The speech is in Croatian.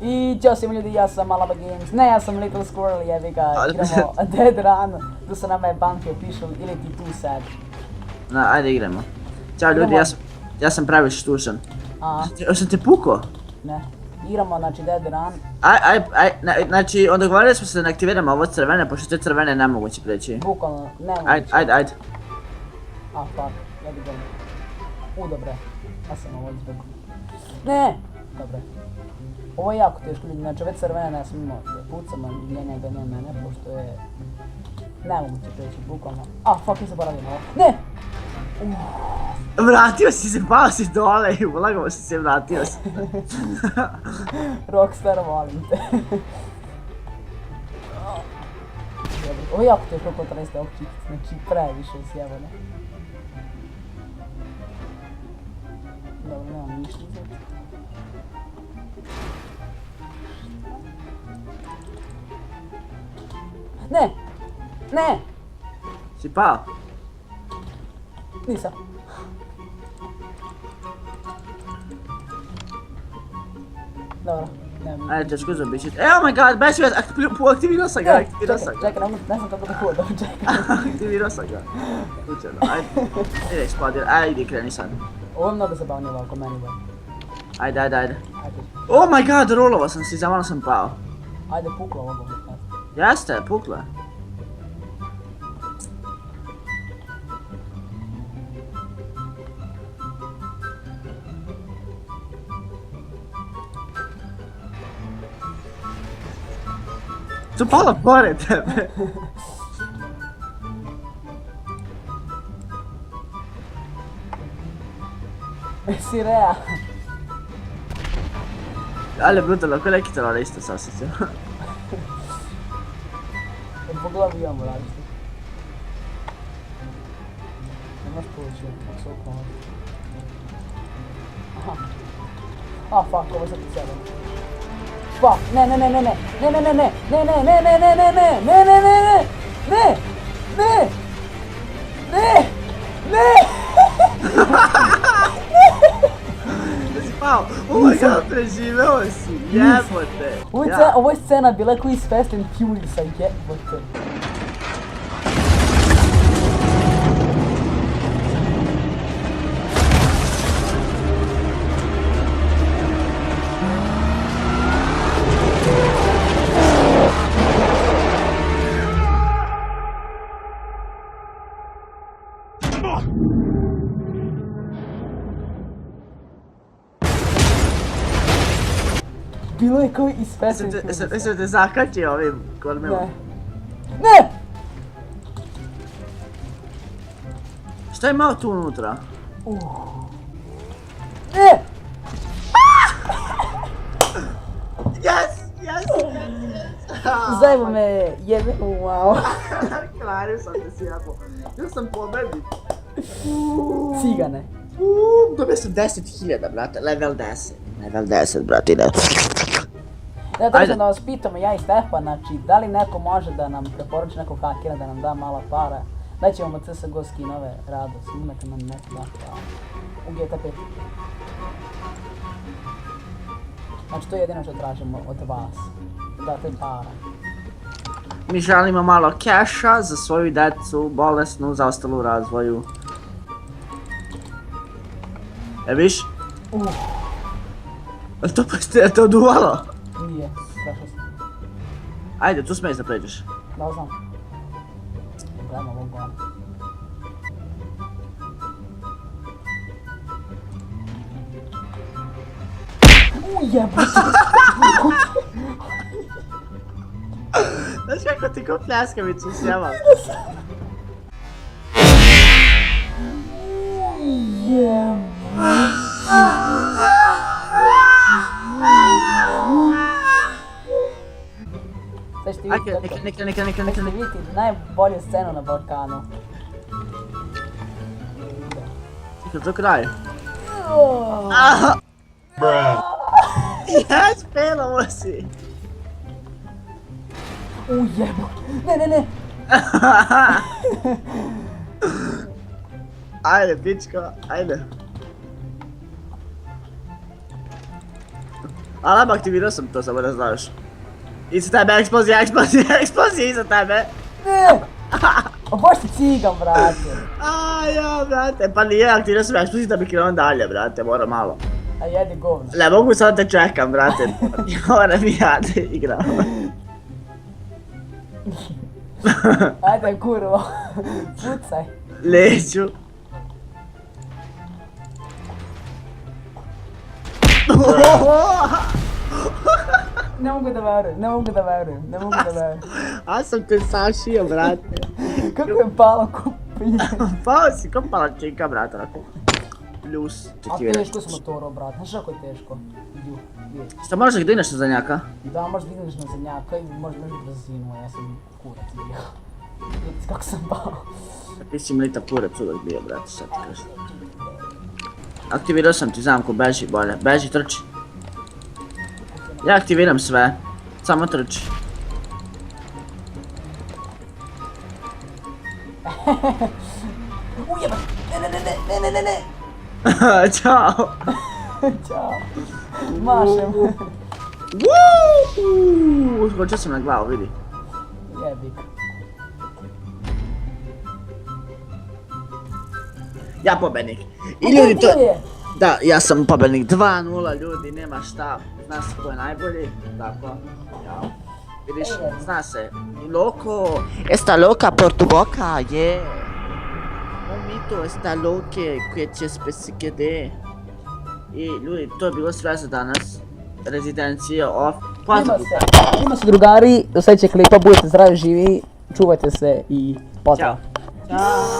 I ćao svim ljudi, ja sam Alaba Games, ne, ja sam Little Squirrel, jebi ga, igramo Dead Run, tu se nama je Bunky opišao, ili ti tu sad. Ajde igramo. Ćao ljudi, ja sam praviš tužan. Sam te pukao? Ne, igramo znači Dead Run. Znači dogovorili smo se da ne aktiviramo ovo crvene, pošto te crvene nemoguće preći. Bukvalno, nemoguće. Ajde. Fuck, jebi ga. Dobre, ja sam ovo izbjegao. Ne! Dobre. Ovo je jako teško ljudi, znači ove crvene ne smijemo da pucamo, ne njega, ne mene, pošto je nemoguće preći, bukvalno. Fuck, ja zaboravim ovo. Ne! Vratio si se, pao si dole i ulagao si se, vratio si. Rockstar, volim te. Ovo je jako teško kontrasti ovog čikica, znači previše sjebane. Dobro, nemam ništa uzeti. Ne! Ne! Si pao? Nisam. Dobro, nemam. Ajde, teško zabišiti. Oh my god, baš vas, aktivirao sam ga, Čekaj, ne znam kako da hodam, čekaj. Aktivirao sam ga. Slučajno, ajde. Ide eksplodir, ajde kreni sad. Ovo je mnogo zabavnije ovako meni bar. Ajde. Oh my god, rolovao sam si, zamalo sam pao. Ajde, puklo ovo. Jeste, puklo je. To palo pored tebe. Si rea. Ali brutalno, ko neki terorista se osjeća. Po glavi imamo različite. Nemaš povući, ako se okolo. Aha. Fuck, ovo je sad u sebe. Fuck, ne. Da si pao, oh my god, preživeo si, jebote. Ovo je scena bila koji iz Fast and Furiousa, jebote. Bilo je kao iz Fast and Furiousa. Mislim te zakačio ovim kormilom. Ne! Šta je imao tu unutra? Ne! Yes! Zajmo me jebe, wow. Klario sam te si jako. Ja sam pobednik. Cigane. Dobio sam 10.000, brate, level 10, brate, ide. Da, treba da vas pitamo, ja i Stefan, znači, da li neko može da nam preporuči nekog hakera da nam da mala para? Daćemo mu CSGO skinove, rado, snimate nam neko da u GTA 5. Znači, to je jedino što tražimo od vas. Date para. Mi želimo malo keša za svoju decu, bolesnu, zaostalu u razvoju. Viš? Je to oduvalo? Nije, strašno sam. Ajde, tu smiješ da pređeš. Da, znam. Gledamo ovog gona. Jebote! Znaš kako ti ko pljaskavicu sjema? Neka. vidjeti najbolju scenu na Balkanu. Čekaj, to kraj. Yes, pelovo si! Jebo, ne. Ajde, pičko, ajde. Ali aktivirao sam to, samo da znaš. Iza tebe, eksplozija, iza tebe. Ne! O baš ti cigan, brate. Ja, brate, pa nije, aktivirao sam eksploziju da bi krenuo dalje, brate, moram malo. A jedi govno. Ne mogu sad te čekam, brate, moram i ja da igram. Ajde, kurvo. Pucaj. Neću. Ne mogu da verujem. A sam te sašio, brate. Kako je palo kuplje. Pao si ko palačinka, brate, onako. Plus, A teško s motorom, brate, znaš kako je teško? Šta možeš da digneš na zadnjaka? Da, možeš digneš na zadnjaka i možeš među brzinu, a ja sam kurac bio. Vidite kako sam pao. Ti si mlita kurac uvek bio, brate, sad ti kažem. Aktivirao sam ti zamku, beži bolje, beži, trči. Ja aktiviram sve, samo trči. Ujeba! Ne! Ćao! Ćao! Mašem! Skočio sam na glavu, vidi. Jebik. Ja pobednik. I ljudi to... Da, ja sam pobednik 2-0, ljudi, nema šta. Zna se ko je najbolji, tako. Ja. Vidiš, zna se. Loco, esta loca por tu boca, yeah. Un mito, esta loque que će spesikede. I ljudi, to je bilo sve za danas. Rezidencija off. Ima se drugari, do sljedećeg klipa, budete zdravi, živi, čuvajte se i pozdrav. Ćao.